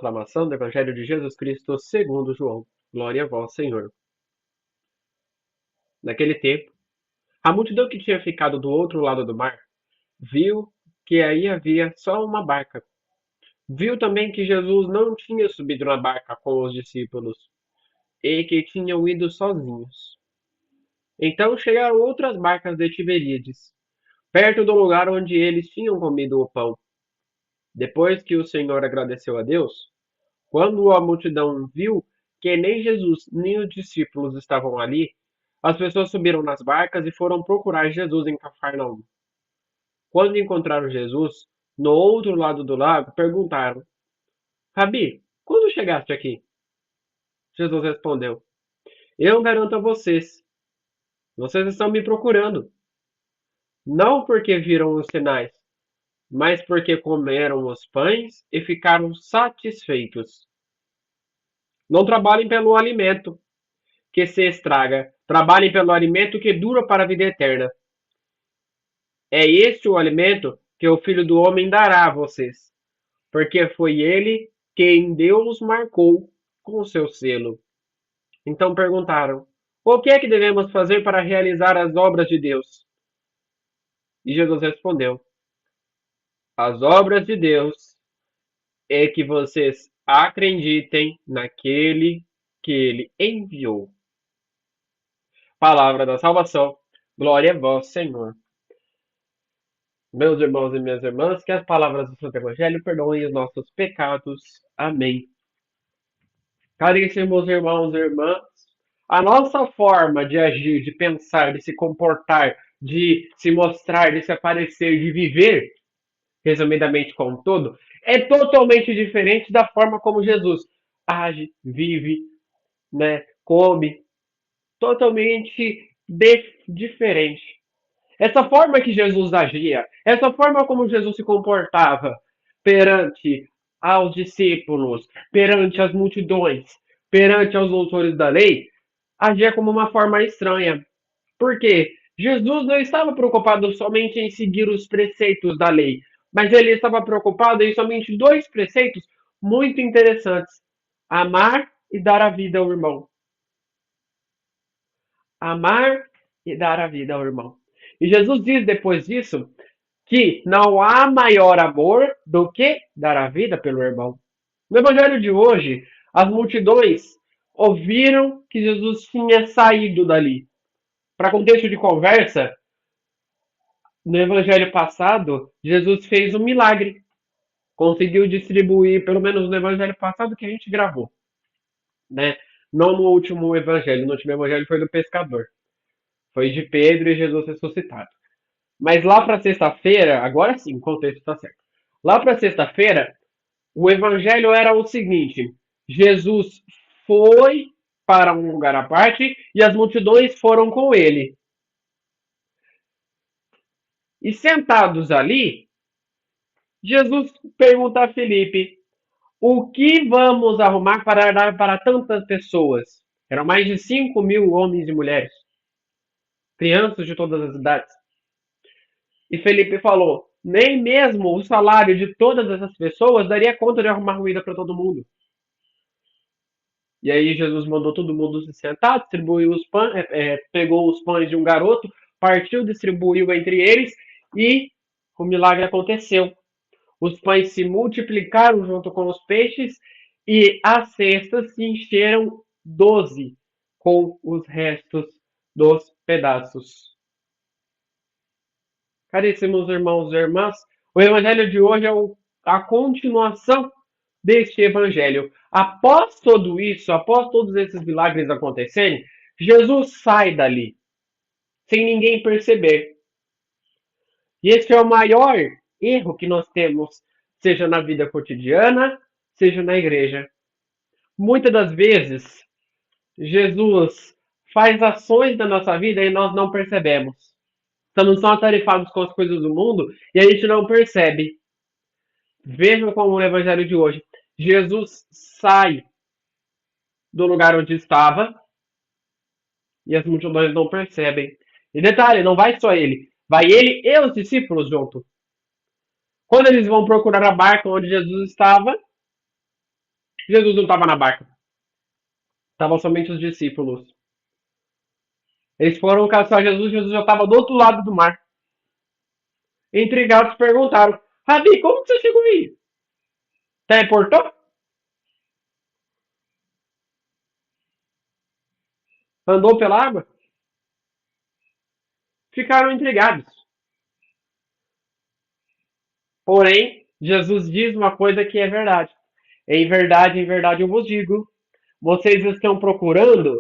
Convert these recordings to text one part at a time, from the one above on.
proclamação do Evangelho de Jesus Cristo segundo João. Glória a vós, Senhor. Naquele tempo, a multidão que tinha ficado do outro lado do mar viu que aí havia só uma barca. Viu também que Jesus não tinha subido na barca com os discípulos e que tinham ido sozinhos. Então chegaram outras barcas de Tiberíades, perto do lugar onde eles tinham comido o pão. Depois que o Senhor agradeceu a Deus, quando a multidão viu que nem Jesus nem os discípulos estavam ali, as pessoas subiram nas barcas e foram procurar Jesus em Cafarnaum. Quando encontraram Jesus, no outro lado do lago, perguntaram: Rabi, quando chegaste aqui? Jesus respondeu: Eu garanto a vocês, vocês estão me procurando, não porque viram os sinais, mas porque comeram os pães e ficaram satisfeitos. Não trabalhem pelo alimento que se estraga, trabalhem pelo alimento que dura para a vida eterna. É este o alimento que o Filho do Homem dará a vocês, porque foi ele quem Deus marcou com o seu selo. Então perguntaram: O que é que devemos fazer para realizar as obras de Deus? E Jesus respondeu: As obras de Deus é que vocês acreditem naquele que ele enviou. Palavra da salvação. Glória a vós, Senhor. Meus irmãos e minhas irmãs, que as palavras do Santo Evangelho perdoem os nossos pecados. Amém. Caríssimos irmãos e irmãs, a nossa forma de agir, de pensar, de se comportar, de se mostrar, de se aparecer, de viver, resumidamente como todo, é totalmente diferente da forma como Jesus age, vive, né, come, totalmente diferente. Essa forma que Jesus agia, essa forma como Jesus se comportava perante aos discípulos, perante as multidões, perante aos doutores da lei, agia como uma forma estranha. Por quê? Jesus não estava preocupado somente em seguir os preceitos da lei, mas ele estava preocupado em somente dois preceitos muito interessantes: amar e dar a vida ao irmão. Amar e dar a vida ao irmão. E Jesus diz depois disso que não há maior amor do que dar a vida pelo irmão. No evangelho de hoje, as multidões ouviram que Jesus tinha saído dali. Para contexto de conversa, no evangelho passado, Jesus fez um milagre. Conseguiu distribuir, pelo menos no evangelho passado que a gente gravou, né? Não no último evangelho. No último evangelho foi do pescador. Foi de Pedro e Jesus ressuscitado. Mas lá para sexta-feira, agora sim, o contexto está certo. Lá para sexta-feira, o evangelho era o seguinte: Jesus foi para um lugar à parte e as multidões foram com ele. E sentados ali, Jesus pergunta a Felipe: O que vamos arrumar para dar para tantas pessoas? Eram mais de 5.000 homens e mulheres, crianças de todas as idades. E Felipe falou: Nem mesmo o salário de todas essas pessoas daria conta de arrumar comida para todo mundo. E aí Jesus mandou todo mundo se sentar, distribuiu os pães, pegou os pães de um garoto, partiu, distribuiu entre eles e o milagre aconteceu. Os pães se multiplicaram junto com os peixes e as cestas se encheram 12 com os restos dos pedaços. Caríssimos irmãos e irmãs, o evangelho de hoje é a continuação deste evangelho. Após tudo isso, após todos esses milagres acontecerem, Jesus sai dali, sem ninguém perceber. E esse é o maior erro que nós temos, seja na vida cotidiana, seja na igreja. Muitas das vezes, Jesus faz ações da nossa vida e nós não percebemos. Estamos tão atarefados com as coisas do mundo e a gente não percebe. Vejam como o evangelho de hoje. Jesus sai do lugar onde estava e as multidões não percebem. E detalhe, não vai só ele. Vai ele e os discípulos junto. Quando eles vão procurar a barca onde Jesus estava, Jesus não estava na barca. Estavam somente os discípulos. Eles foram caçar Jesus, Jesus já estava do outro lado do mar. Intrigados perguntaram: Rabi, como que você chegou aí? Teleportou? Andou pela água? Ficaram intrigados. Porém, Jesus diz uma coisa que é verdade. Em verdade eu vos digo: vocês estão procurando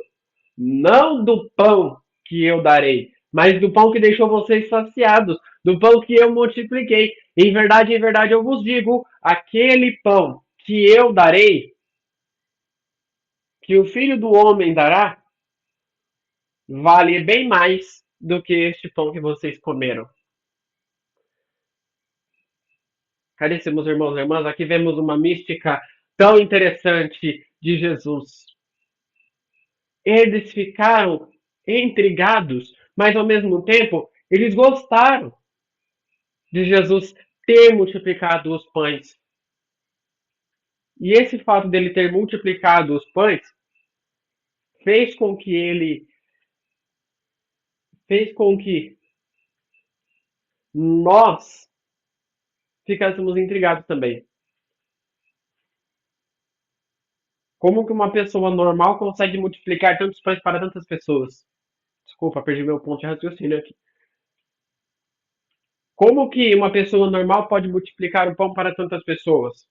não do pão que eu darei, mas do pão que deixou vocês saciados, do pão que eu multipliquei. Em verdade eu vos digo: aquele pão que eu darei, que o Filho do Homem dará, vale bem mais do que este pão que vocês comeram. Caríssimos irmãos e irmãs, aqui vemos uma mística tão interessante de Jesus. Eles ficaram intrigados, mas ao mesmo tempo eles gostaram de Jesus ter multiplicado os pães. E esse fato dele ter multiplicado os pães fez com que ele fez com que nós ficássemos intrigados também. Como que uma pessoa normal consegue multiplicar tantos pães para tantas pessoas? Desculpa, perdi meu ponto de raciocínio aqui. Como que uma pessoa normal pode multiplicar o pão para tantas pessoas?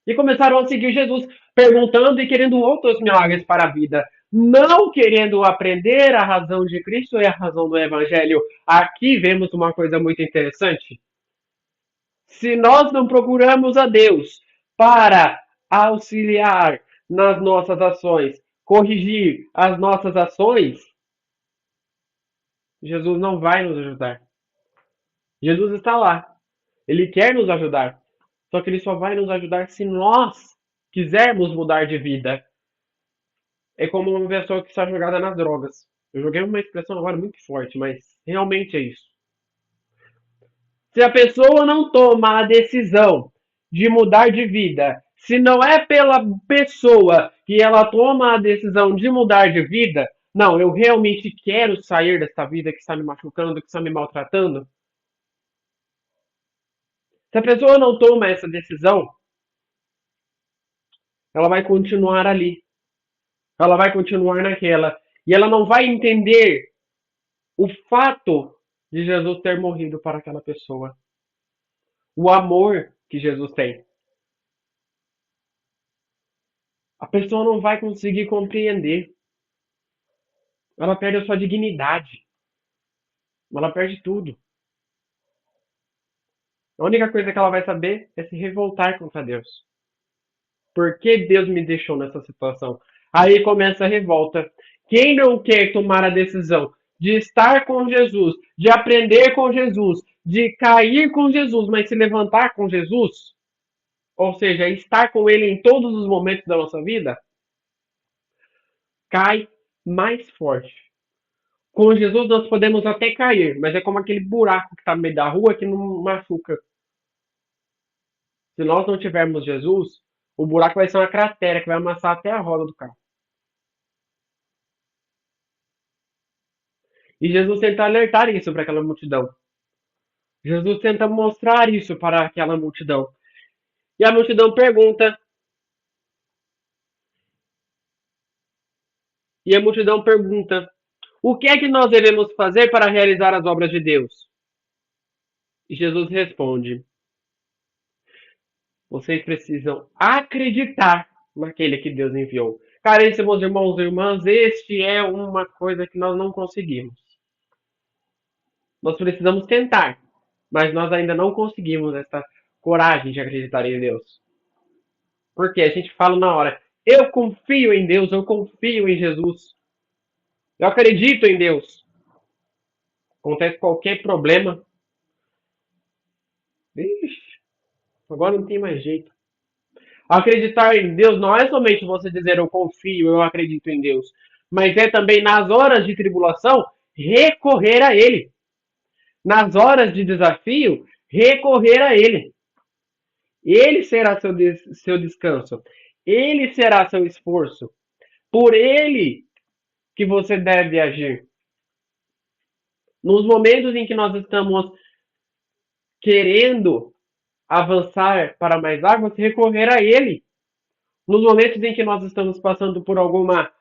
E começaram a seguir Jesus, perguntando e querendo outros milagres para a vida, não querendo aprender a razão de Cristo e a razão do Evangelho. Aqui vemos uma coisa muito interessante. Se nós não procuramos a Deus para auxiliar nas nossas ações, corrigir as nossas ações, Jesus não vai nos ajudar. Jesus está lá. Ele quer nos ajudar. Só que ele só vai nos ajudar se nós quisermos mudar de vida. É como uma pessoa que está jogada nas drogas. Eu joguei uma expressão agora muito forte, mas realmente é isso. Se a pessoa não toma a decisão de mudar de vida, se não é pela pessoa que ela toma a decisão de mudar de vida, não, eu realmente quero sair dessa vida que está me machucando, que está me maltratando. Se a pessoa não toma essa decisão, ela vai continuar ali. Ela vai continuar naquela. E ela não vai entender o fato de Jesus ter morrido para aquela pessoa. O amor que Jesus tem. A pessoa não vai conseguir compreender. Ela perde a sua dignidade. Ela perde tudo. A única coisa que ela vai saber é se revoltar contra Deus. Por que Deus me deixou nessa situação? Aí começa a revolta. Quem não quer tomar a decisão de estar com Jesus, de aprender com Jesus, de cair com Jesus, mas se levantar com Jesus, ou seja, estar com Ele em todos os momentos da nossa vida, cai mais forte. Com Jesus nós podemos até cair, mas é como aquele buraco que está no meio da rua que não machuca. Se nós não tivermos Jesus, o buraco vai ser uma cratera que vai amassar até a roda do carro. E Jesus tenta alertar isso para aquela multidão. Jesus tenta mostrar isso para aquela multidão. E a multidão pergunta. E a multidão pergunta: o que é que nós devemos fazer para realizar as obras de Deus? E Jesus responde: vocês precisam acreditar naquele que Deus enviou. Caríssimos irmãos e irmãs, este é uma coisa que nós não conseguimos. Nós precisamos tentar, mas nós ainda não conseguimos essa coragem de acreditar em Deus. Porque a gente fala na hora, eu confio em Deus, eu confio em Jesus. Eu acredito em Deus. Acontece qualquer problema. Ixi, agora não tem mais jeito. Acreditar em Deus não é somente você dizer eu confio, eu acredito em Deus. Mas é também nas horas de tribulação recorrer a Ele. Nas horas de desafio, recorrer a Ele. Ele será seu descanso. Ele será seu esforço. Por ele que você deve agir. Nos momentos em que nós estamos querendo avançar para mais águas, recorrer a ele. Nos momentos em que nós estamos passando por alguma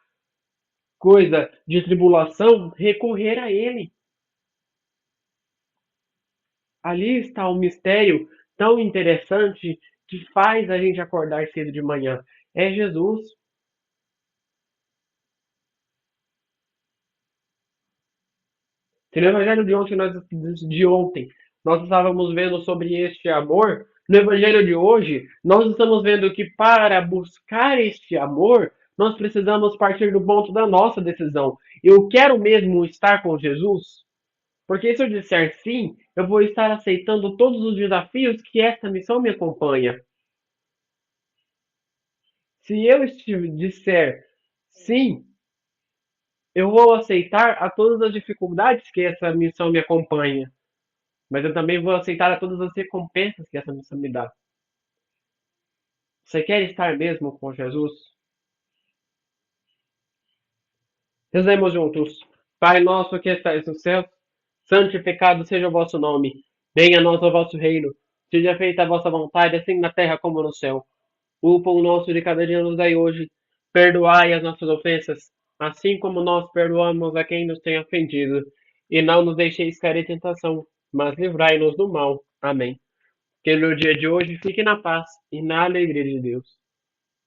coisa de tribulação, recorrer a ele. Ali está um mistério tão interessante que faz a gente acordar cedo de manhã. É Jesus. Se no evangelho de ontem nós estávamos vendo sobre este amor, no evangelho de hoje nós estamos vendo que para buscar este amor, nós precisamos partir do ponto da nossa decisão. Eu quero mesmo estar com Jesus? Porque se eu disser sim, eu vou estar aceitando todos os desafios que esta missão me acompanha. Se eu disser sim, eu vou aceitar a todas as dificuldades que essa missão me acompanha. Mas eu também vou aceitar a todas as recompensas que essa missão me dá. Você quer estar mesmo com Jesus? Rezemos juntos. Pai nosso que estais no céu, santificado seja o vosso nome. Venha a nós o vosso reino. Seja feita a vossa vontade, assim na terra como no céu. O pão nosso de cada dia nos dai hoje. Perdoai as nossas ofensas, assim como nós perdoamos a quem nos tem ofendido. E não nos deixeis cair em tentação, mas livrai-nos do mal. Amém. Que no dia de hoje fique na paz e na alegria de Deus.